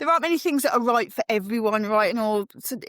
there aren't many things that are right for everyone, right? And all. So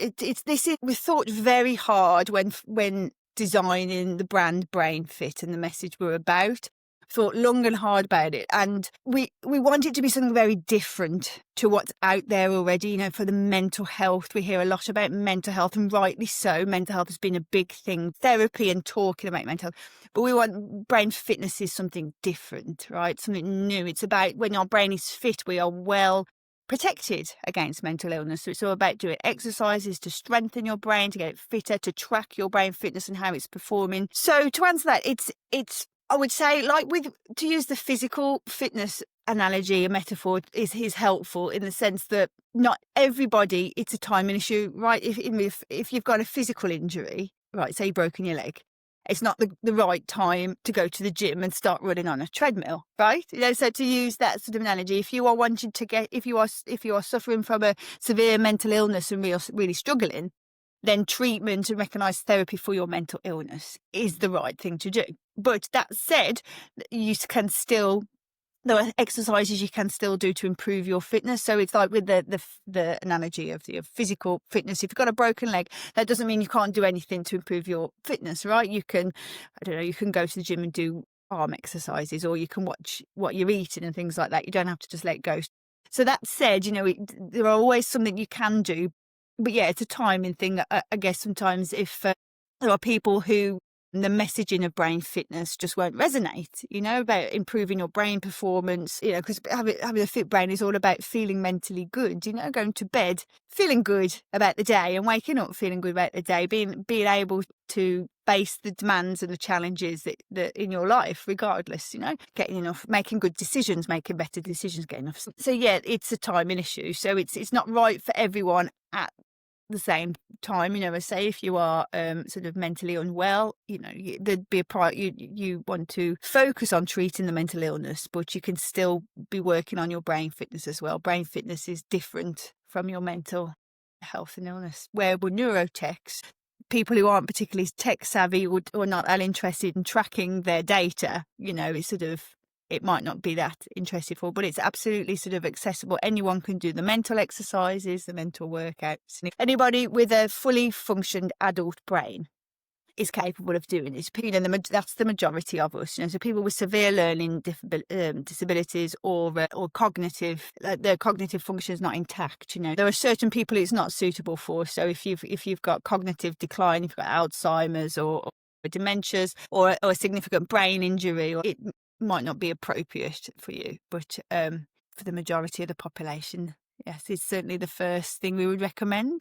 we thought very hard when designing the brand Brain Fit and the message we're about. Thought long and hard about it, and we want it to be something very different to what's out there already. You know, for the mental health, we hear a lot about mental health, and rightly so. Mental health has been a big thing, therapy and talking about mental health. But we want Brain Fitness is something different, right? Something new. It's about when our brain is fit, we are well protected against mental illness. So it's all about doing exercises to strengthen your brain, to get it fitter, to track your brain fitness and how it's performing. So to answer that, it's I would say, to use the physical fitness analogy, a metaphor is helpful in the sense that not everybody, it's a timing issue, right? If you've got a physical injury, right, say you've broken your leg, it's not the right time to go to the gym and start running on a treadmill, right? You know, so to use that sort of analogy, if you are suffering from a severe mental illness and really struggling, then treatment and recognised therapy for your mental illness is the right thing to do. But that said, there are exercises you can still do to improve your fitness. So it's like with the analogy of the physical fitness. If you've got a broken leg, that doesn't mean you can't do anything to improve your fitness, right? You can go to the gym and do arm exercises, or you can watch what you're eating and things like that. You don't have to just let it go. So that said, there are always something you can do. But yeah, it's a timing thing. I guess sometimes if there are people who the messaging of Brain Fitness just won't resonate, about improving your brain performance, because having a fit brain is all about feeling mentally good, going to bed feeling good about the day and waking up feeling good about the day, being able to face the demands and the challenges that in your life, regardless, getting enough, making good decisions, making better decisions, getting enough. So yeah, it's a timing issue. So it's not right for everyone at the same time. I say if you are sort of mentally unwell, there'd be you want to focus on treating the mental illness, but you can still be working on your brain fitness as well. Brain fitness is different from your mental health and illness. Wearable neurotechs, people who aren't particularly tech savvy or not that interested in tracking their data, it's sort of, it might not be that interested for, but it's absolutely sort of accessible. Anyone can do the mental exercises, the mental workouts. Anybody with a fully functioned adult brain is capable of doing this. That's the majority of us. So people with severe learning disabilities or cognitive, their cognitive function is not intact. There are certain people it's not suitable for. So if you've got cognitive decline, if you've got Alzheimer's or dementias or a significant brain injury, it might not be appropriate for you. But for the majority of the population, yes, it's certainly the first thing we would recommend.